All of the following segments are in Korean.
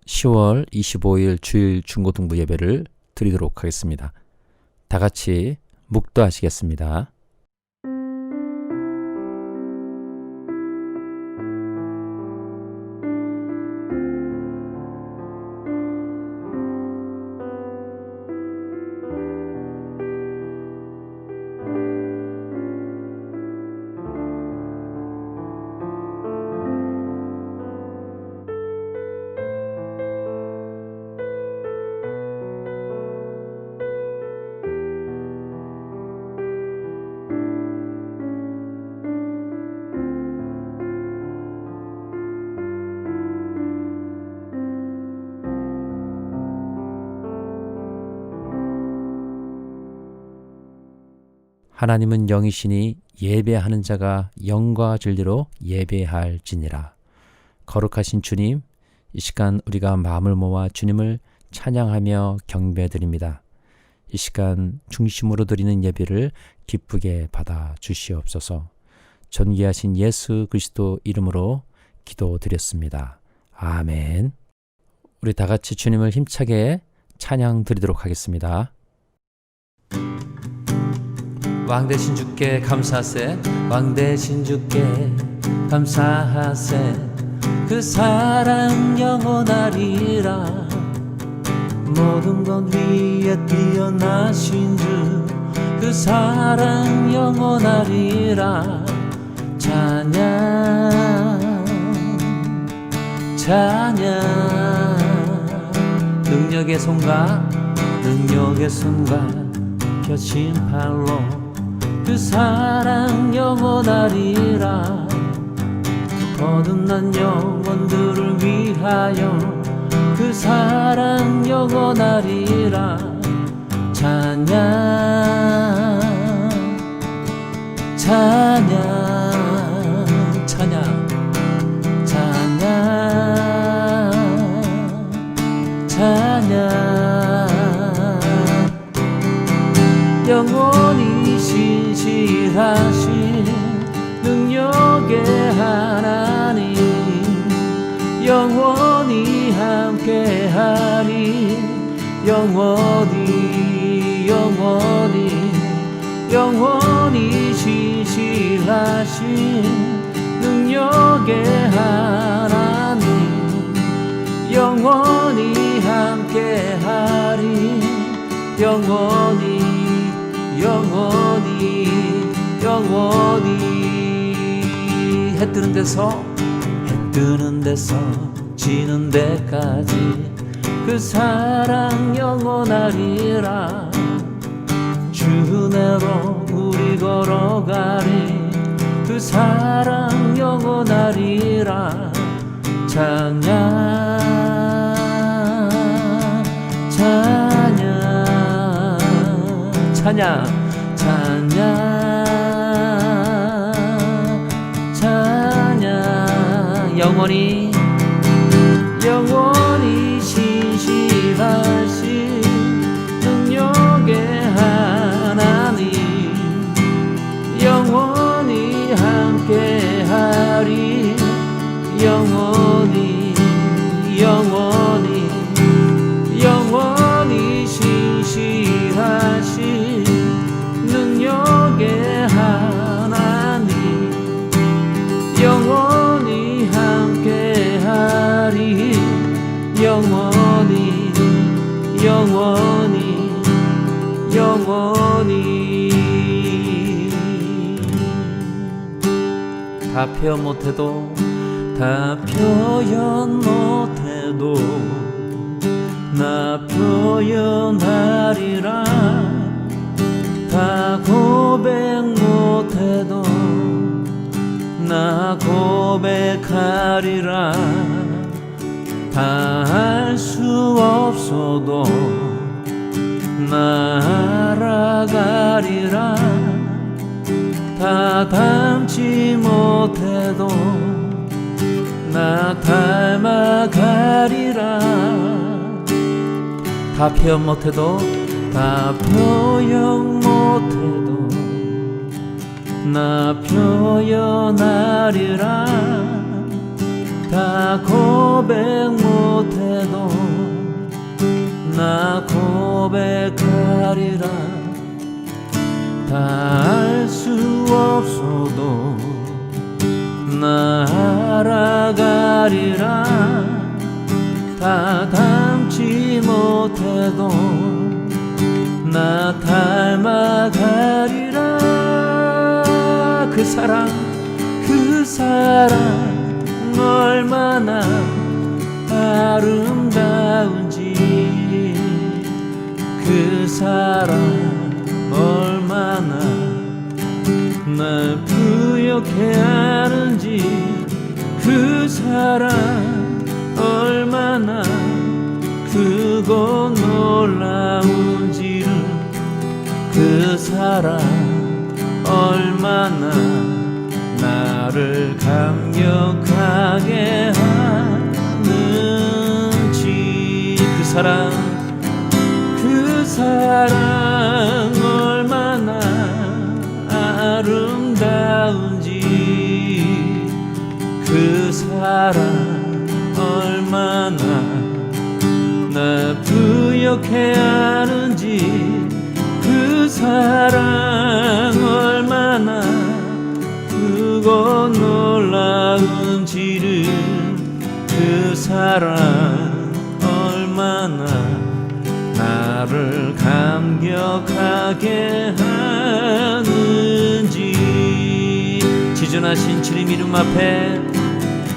10월 25일 주일 중고등부 예배를 드리도록 하겠습니다. 다 같이 묵도하시겠습니다. 하나님은 영이시니 예배하는 자가 영과 진리로 예배할지니라. 거룩하신 주님, 이 시간 우리가 마음을 모아 주님을 찬양하며 경배드립니다. 이 시간 중심으로 드리는 예배를 기쁘게 받아 주시옵소서. 존귀하신 예수 그리스도 이름으로 기도드렸습니다. 아멘. 우리 다 같이 주님을 힘차게 찬양 드리도록 하겠습니다. 왕되신 주께 감사하세, 왕되신 주께 감사하세. 그 사랑 영원하리라. 모든 것 위에 뛰어나신 주, 그 사랑 영원하리라. 찬양 찬양. 능력의 손과 능력의 손과 펴신 팔로 그 사랑 영원하리라. 거듭난 영혼들을 위하여 그 사랑 영원하리라. 찬양 찬양 찬양 찬양 찬양. 영원히 신실하신 능력의 하나님, 영원히 함께하리. 영원히 영원히 영원히 신실하신 능력의 하나님, 영원히 함께하리. 영원히 영원히 영원히. 해 뜨는 데서 지는 데까지 그 사랑 영원하리라. 주 은혜로 우리 걸어가리. 그 사랑 영원하리라. 찬양 찬양 찬양 찬양 찬양. 영원히 영원히 신실하신 능력의 하나님, 영원히 함께하리. 영원히 영원히 영원히 신실하신 능력의 하나님, 영원히 함께하리. 영원히 영원히 영원히. 다 표현 못해도 다 표현 못해도 나 표현하리라. 다 고백 못해도 나 고백하리라. 다 할 수 없어도 나 알아가리라. 다 닮지 못해도 나 닮아가리라. 다 표현 못해도 다 표현 못해도 나 표현하리라. 다 고백 못해도 다 알 수 없어도 날아가리라. 다 닮지 못해도 나 닮아가리라. 그 사랑 얼마나 아름다운지, 그 사랑 얼마나 날 부욕해 하는지, 그 사랑 얼마나 크고 놀라운지를, 그 사랑 얼마나 나를 감격하게 하는지, 그 사랑 얼마나 아름다운지, 그 사랑 얼마나 나 부욕해 하는지, 그 사랑 얼마나 크고 놀라운지를, 그 사랑 얼마나 나를 감격하게 하는지. 지존하신 주님 이름 앞에,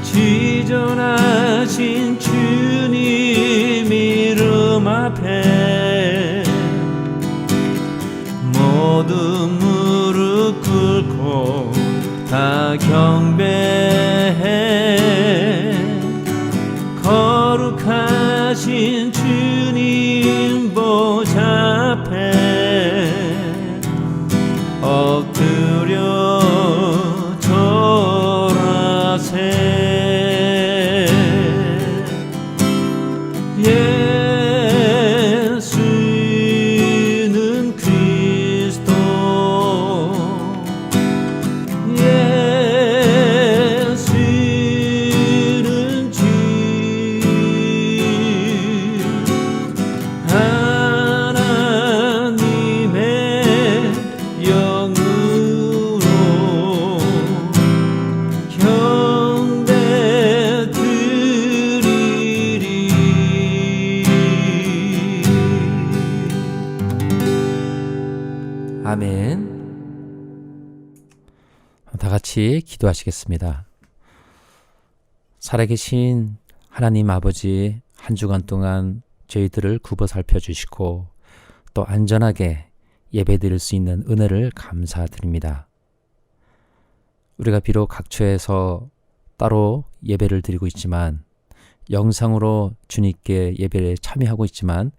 지존하신 주님 이름 앞에 모두 무릎 꿇고 다 경배해. 거룩하신 주님 보좌 앞에 엎드려 절하세. 예수는 그리스도, 예수는 주, 하나님의 영으로 경배 드리리. 아멘. 다 같이 기도하시겠습니다. 살아계신 하나님 아버지, 한 주간 동안 저희들을 굽어 살펴주시고 또 안전하게 예배드릴 수 있는 은혜를 감사드립니다. 우리가 비록 각처에서 따로 예배를 드리고 있지만, 영상으로 주님께 예배에 참여하고 있지만,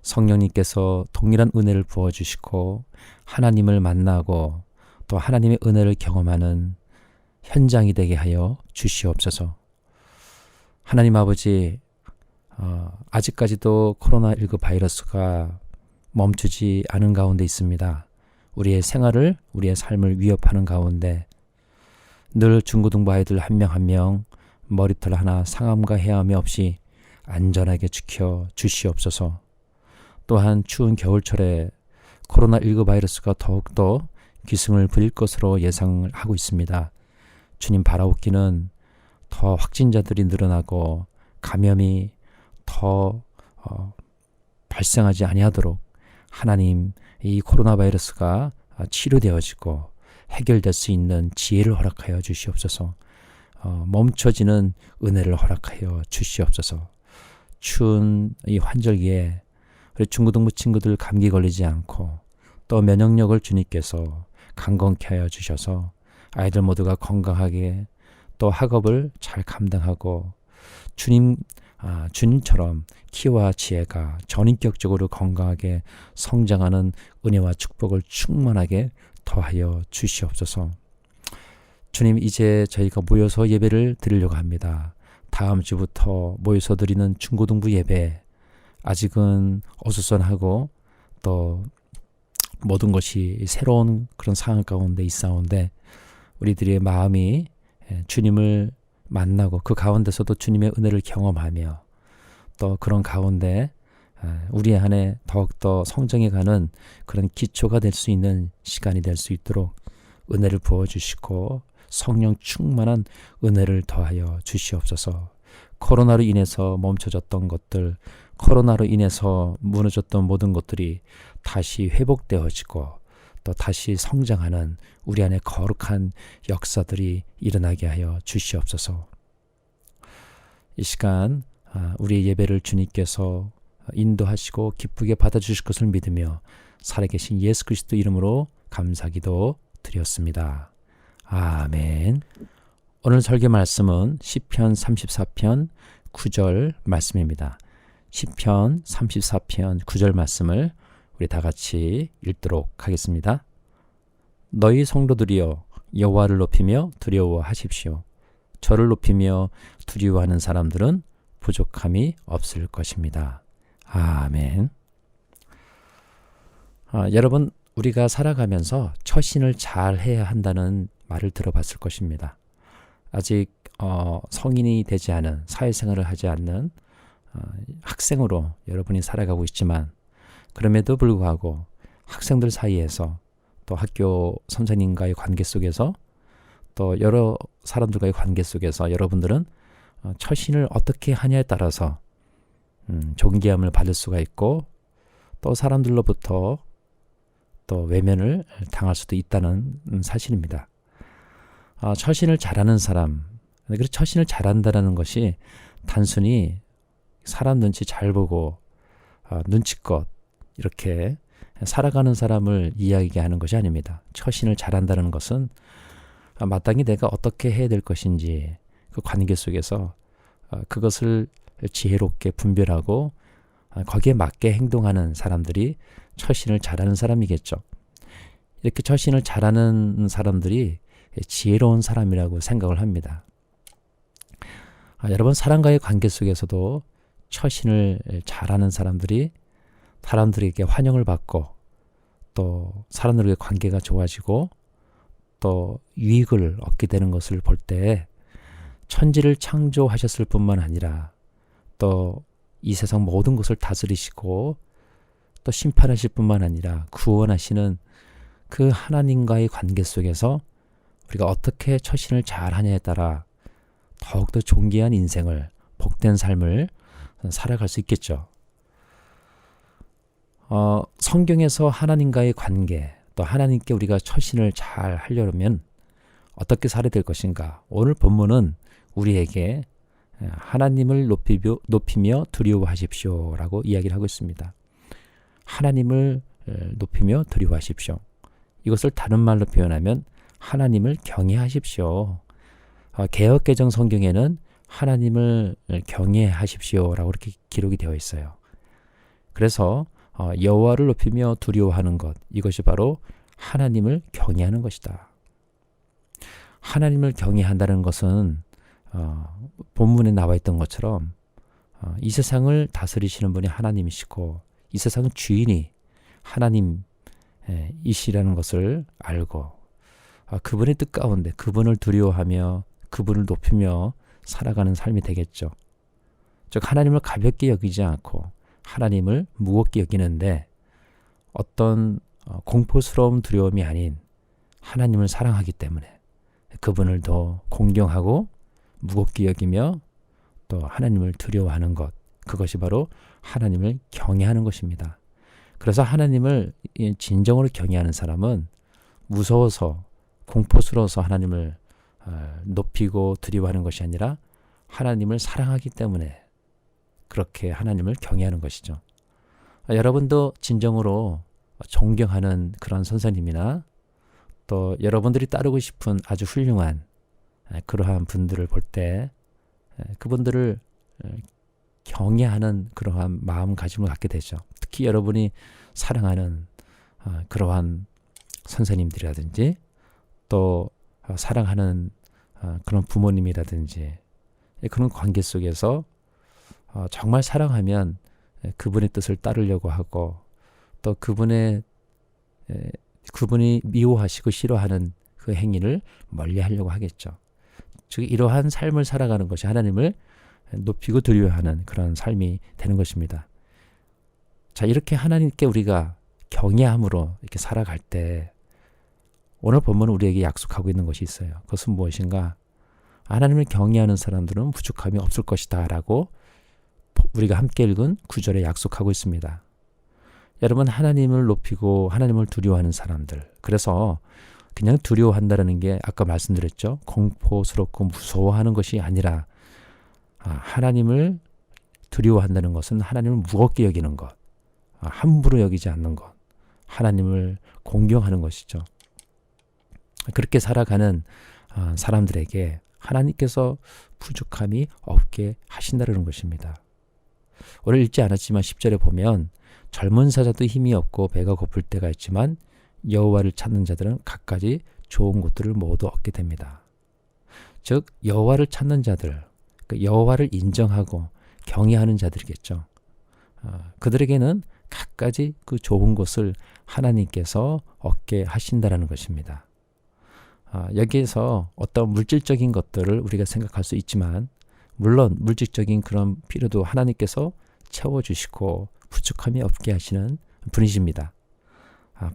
성령님께서 동일한 은혜를 부어주시고 하나님을 만나고 또 하나님의 은혜를 경험하는 현장이 되게 하여 주시옵소서. 하나님 아버지, 아직까지도 코로나19 바이러스가 멈추지 않은 가운데 있습니다. 우리의 생활을, 우리의 삶을 위협하는 가운데 늘 중고등부 아이들 한 명 한 명 머리털 하나 상함과 헤아함이 없이 안전하게 지켜 주시옵소서. 또한 추운 겨울철에 코로나19 바이러스가 더욱더 기승을 부릴 것으로 예상을 하고 있습니다. 주님, 바라옵기는 더 확진자들이 늘어나고 감염이 더 발생하지 아니하도록 하나님, 이 코로나 바이러스가 치료되어지고 해결될 수 있는 지혜를 허락하여 주시옵소서. 멈춰지는 은혜를 허락하여 주시옵소서. 추운 이 환절기에 우리 중고등부 친구들 감기 걸리지 않고 또 면역력을 주님께서 강건케 하여 주셔서 아이들 모두가 건강하게 또 학업을 잘 감당하고 주님처럼 키와 지혜가 전인격적으로 건강하게 성장하는 은혜와 축복을 충만하게 더하여 주시옵소서. 주님, 이제 저희가 모여서 예배를 드리려고 합니다. 다음 주부터 모여서 드리는 중고등부 예배, 아직은 어수선하고 또 모든 것이 새로운 그런 상황 가운데 있사온데, 우리들의 마음이 주님을 만나고 그 가운데서도 주님의 은혜를 경험하며 또 그런 가운데 우리 안에 더욱더 성장해가는 그런 기초가 될 수 있는 시간이 될 수 있도록 은혜를 부어주시고 성령 충만한 은혜를 더하여 주시옵소서. 코로나로 인해서 멈춰졌던 것들, 코로나로 인해서 무너졌던 모든 것들이 다시 회복되어지고 또 다시 성장하는 우리 안에 거룩한 역사들이 일어나게 하여 주시옵소서. 이 시간 우리의 예배를 주님께서 인도하시고 기쁘게 받아주실 것을 믿으며 살아계신 예수 그리스도 이름으로 감사기도 드렸습니다. 아멘. 오늘 설교 말씀은 시편 34편 9절 말씀입니다. 시편 34편 9절 말씀을 우리 다 같이 읽도록 하겠습니다. 너희 성도들이여 여호와를 높이며 두려워하십시오. 저를 높이며 두려워하는 사람들은 부족함이 없을 것입니다. 아멘. 여러분, 우리가 살아가면서 처신을 잘 해야 한다는 말을 들어봤을 것입니다. 아직 성인이 되지 않은, 사회생활을 하지 않는 학생으로 여러분이 살아가고 있지만 그럼에도 불구하고 학생들 사이에서 또 학교 선생님과의 관계 속에서 또 여러 사람들과의 관계 속에서 여러분들은 처신을 어떻게 하냐에 따라서 존귀함을 받을 수가 있고 또 사람들로부터 또 외면을 당할 수도 있다는 사실입니다. 처신을 잘하는 사람, 그래서 처신을 잘한다는 것이 단순히 사람 눈치 잘 보고 눈치껏 이렇게 살아가는 사람을 이야기하는 것이 아닙니다. 처신을 잘한다는 것은 마땅히 내가 어떻게 해야 될 것인지 그 관계 속에서 그것을 지혜롭게 분별하고 거기에 맞게 행동하는 사람들이 처신을 잘하는 사람이겠죠. 이렇게 처신을 잘하는 사람들이 지혜로운 사람이라고 생각을 합니다. 여러분, 사람과의 관계 속에서도 처신을 잘하는 사람들이 사람들에게 환영을 받고 또 사람들과의 관계가 좋아지고 또 유익을 얻게 되는 것을 볼 때 천지를 창조하셨을 뿐만 아니라 또 이 세상 모든 것을 다스리시고 또 심판하실 뿐만 아니라 구원하시는 그 하나님과의 관계 속에서 우리가 어떻게 처신을 잘하냐에 따라 더욱더 존귀한 인생을, 복된 삶을 살아갈 수 있겠죠. 성경에서 하나님과의 관계, 또 하나님께 우리가 처신을 잘 하려면 어떻게 살아야 될 것인가? 오늘 본문은 우리에게 하나님을 높이며 두려워하십시오 라고 이야기를 하고 있습니다. 하나님을 높이며 두려워하십시오. 이것을 다른 말로 표현하면 하나님을 경외하십시오. 개역개정 성경에는 하나님을 경외하십시오 라고 이렇게 기록이 되어 있어요. 그래서 여호와를 높이며 두려워하는 것, 이것이 바로 하나님을 경외하는 것이다. 하나님을 경외한다는 것은 본문에 나와 있던 것처럼 이 세상을 다스리시는 분이 하나님이시고 이 세상의 주인이 하나님이시라는 것을 알고 그분의 뜻 가운데 그분을 두려워하며 그분을 높이며 살아가는 삶이 되겠죠. 즉 하나님을 가볍게 여기지 않고 하나님을 무겁게 여기는데 어떤 공포스러운 두려움이 아닌 하나님을 사랑하기 때문에 그분을 더 공경하고 무겁게 여기며 또 하나님을 두려워하는 것, 그것이 바로 하나님을 경외하는 것입니다. 그래서 하나님을 진정으로 경외하는 사람은 무서워서 공포스러워서 하나님을 높이고 두려워하는 것이 아니라 하나님을 사랑하기 때문에 그렇게 하나님을 경외하는 것이죠. 여러분도 진정으로 존경하는 그런 선생님이나 또 여러분들이 따르고 싶은 아주 훌륭한 그러한 분들을 볼 때 그분들을 경외하는 그러한 마음가짐을 갖게 되죠. 특히 여러분이 사랑하는 그러한 선생님들이라든지 또 사랑하는 그런 부모님이라든지 그런 관계 속에서 정말 사랑하면 그분의 뜻을 따르려고 하고 또 그분이 미워하시고 싫어하는 그 행위를 멀리하려고 하겠죠. 즉 이러한 삶을 살아가는 것이 하나님을 높이고 두려워하는 그런 삶이 되는 것입니다. 자, 이렇게 하나님께 우리가 경외함으로 이렇게 살아갈 때 오늘 본문은 우리에게 약속하고 있는 것이 있어요. 그것은 무엇인가? 하나님을 경외하는 사람들은 부족함이 없을 것이다 라고 우리가 함께 읽은 구절에 약속하고 있습니다. 여러분, 하나님을 높이고 하나님을 두려워하는 사람들, 그래서 그냥 두려워한다는 게 아까 말씀드렸죠. 공포스럽고 무서워하는 것이 아니라 하나님을 두려워한다는 것은 하나님을 무겁게 여기는 것, 함부로 여기지 않는 것, 하나님을 공경하는 것이죠. 그렇게 살아가는 사람들에게 하나님께서 부족함이 없게 하신다는 것입니다. 오늘 읽지 않았지만 10절에 보면 젊은 사자도 힘이 없고 배가 고플 때가 있지만 여호와를 찾는 자들은 갖가지 좋은 것들을 모두 얻게 됩니다. 즉 여호와를 찾는 자들, 여호와를 인정하고 경외하는 자들이겠죠. 그들에게는 갖가지 그 좋은 것을 하나님께서 얻게 하신다라는 것입니다. 여기에서 어떤 물질적인 것들을 우리가 생각할 수 있지만 물론 물질적인 그런 필요도 하나님께서 채워주시고 부족함이 없게 하시는 분이십니다.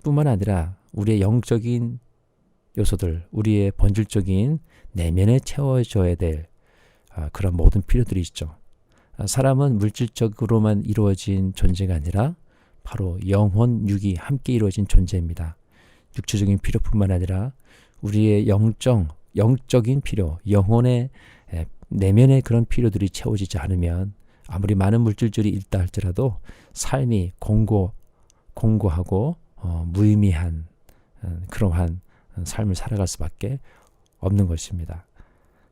뿐만 아니라 우리의 영적인 요소들, 우리의 본질적인 내면에 채워져야 될 그런 모든 필요들이 있죠. 사람은 물질적으로만 이루어진 존재가 아니라 바로 영혼, 육이 함께 이루어진 존재입니다. 육체적인 필요뿐만 아니라 우리의 영적인 필요, 영혼의 내면의 그런 필요들이 채워지지 않으면 아무리 많은 물질들이 있다 할지라도 삶이 공고하고 무의미한 그러한 삶을 살아갈 수밖에 없는 것입니다.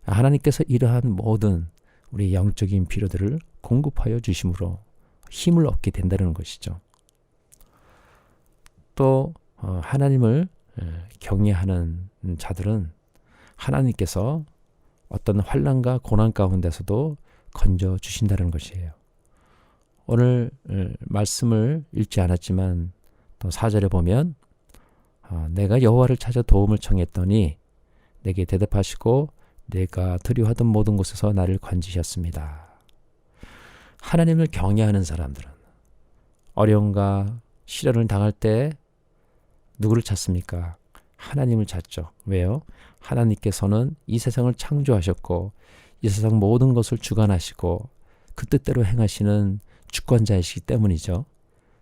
하나님께서 이러한 모든 우리 영적인 필요들을 공급하여 주심으로 힘을 얻게 된다는 것이죠. 또 하나님을 경외하는 자들은 하나님께서 어떤 환난과 고난 가운데서도 건져 주신다는 것이에요. 오늘 말씀을 읽지 않았지만 또 4절에 보면 내가 여호와를 찾아 도움을 청했더니 내게 대답하시고 내가 두려워하던 모든 곳에서 나를 건지셨습니다. 하나님을 경외하는 사람들은 어려움과 시련을 당할 때 누구를 찾습니까? 하나님을 찾죠. 왜요? 하나님께서는 이 세상을 창조하셨고 이 세상 모든 것을 주관하시고 그 뜻대로 행하시는 주권자이시기 때문이죠.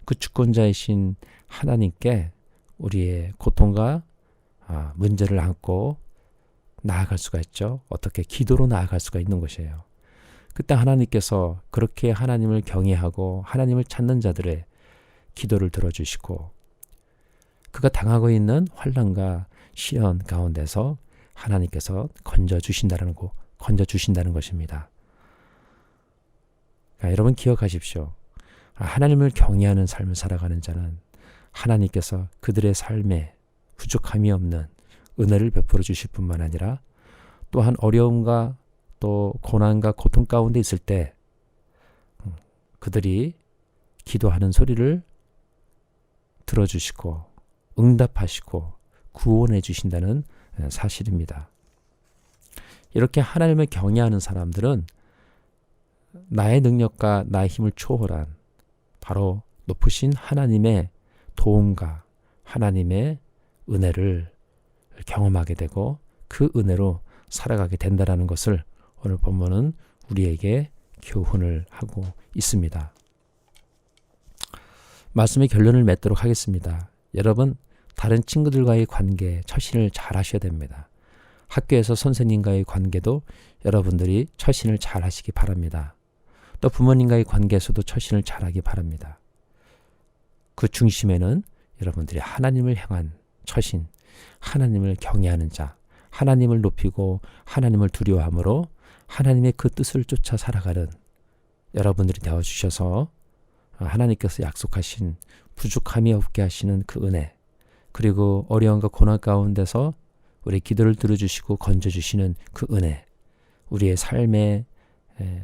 그 주권자이신 하나님께 우리의 고통과 문제를 안고 나아갈 수가 있죠. 어떻게 기도로 나아갈 수가 있는 것이에요. 그때 하나님께서 그렇게 하나님을 경외하고 하나님을 찾는 자들의 기도를 들어주시고 그가 당하고 있는 환난과 시련 가운데서 하나님께서 건져주신다는 것입니다. 그러니까 여러분 기억하십시오. 하나님을 경외하는 삶을 살아가는 자는 하나님께서 그들의 삶에 부족함이 없는 은혜를 베풀어 주실 뿐만 아니라 또한 어려움과 또 고난과 고통 가운데 있을 때 그들이 기도하는 소리를 들어주시고 응답하시고 구원해 주신다는 사실입니다. 이렇게 하나님을 경외하는 사람들은 나의 능력과 나의 힘을 초월한 바로 높으신 하나님의 도움과 하나님의 은혜를 경험하게 되고 그 은혜로 살아가게 된다는 것을 오늘 본문은 우리에게 교훈을 하고 있습니다. 말씀의 결론을 맺도록 하겠습니다. 여러분, 다른 친구들과의 관계 처신을 잘 하셔야 됩니다. 학교에서 선생님과의 관계도 여러분들이 처신을 잘 하시기 바랍니다. 또 부모님과의 관계에서도 처신을 잘 하기 바랍니다. 그 중심에는 여러분들이 하나님을 향한 처신, 하나님을 경외하는 자, 하나님을 높이고 하나님을 두려워함으로 하나님의 그 뜻을 쫓아 살아가는 여러분들이 되어주셔서 하나님께서 약속하신 부족함이 없게 하시는 그 은혜, 그리고 어려움과 고난 가운데서 우리 기도를 들어주시고 건져주시는 그 은혜, 우리의 삶에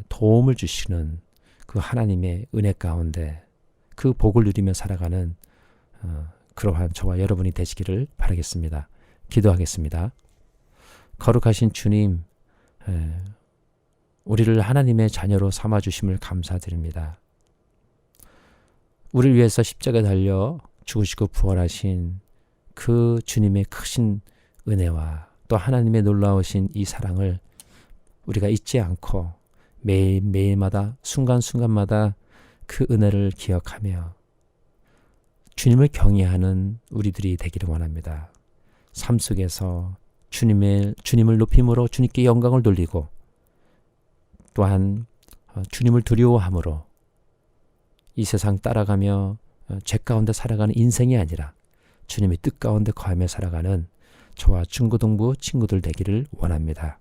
도움을 주시는 그 하나님의 은혜 가운데 그 복을 누리며 살아가는 그러한 저와 여러분이 되시기를 바라겠습니다. 기도하겠습니다. 거룩하신 주님, 우리를 하나님의 자녀로 삼아주심을 감사드립니다. 우리를 위해서 십자가에 달려 죽으시고 부활하신 그 주님의 크신 은혜와 또 하나님의 놀라우신 이 사랑을 우리가 잊지 않고 매일마다 순간순간마다 그 은혜를 기억하며 주님을 경외하는 우리들이 되기를 원합니다. 삶 속에서 주님을 높임으로 주님께 영광을 돌리고 또한 주님을 두려워함으로 이 세상 따라가며 죄 가운데 살아가는 인생이 아니라 주님의 뜻 가운데 거하며 살아가는 저와 중고등부 친구들 되기를 원합니다.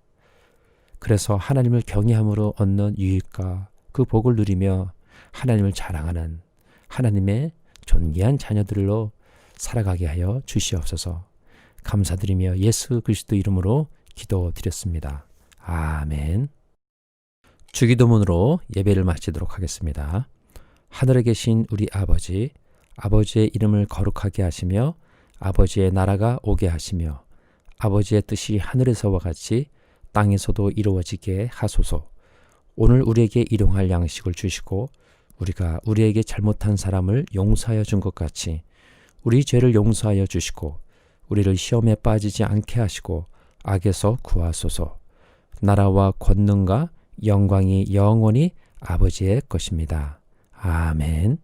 그래서 하나님을 경외함으로 얻는 유익과 그 복을 누리며 하나님을 자랑하는 하나님의 존귀한 자녀들로 살아가게 하여 주시옵소서. 감사드리며 예수 그리스도 이름으로 기도드렸습니다. 아멘. 주기도문으로 예배를 마치도록 하겠습니다. 하늘에 계신 우리 아버지, 아버지의 이름을 거룩하게 하시며 아버지의 나라가 오게 하시며 아버지의 뜻이 하늘에서와 같이 땅에서도 이루어지게 하소서. 오늘 우리에게 일용할 양식을 주시고 우리가 우리에게 잘못한 사람을 용서하여 준 것 같이 우리 죄를 용서하여 주시고 우리를 시험에 빠지지 않게 하시고 악에서 구하소서. 나라와 권능과 영광이 영원히 아버지의 것입니다. 아멘.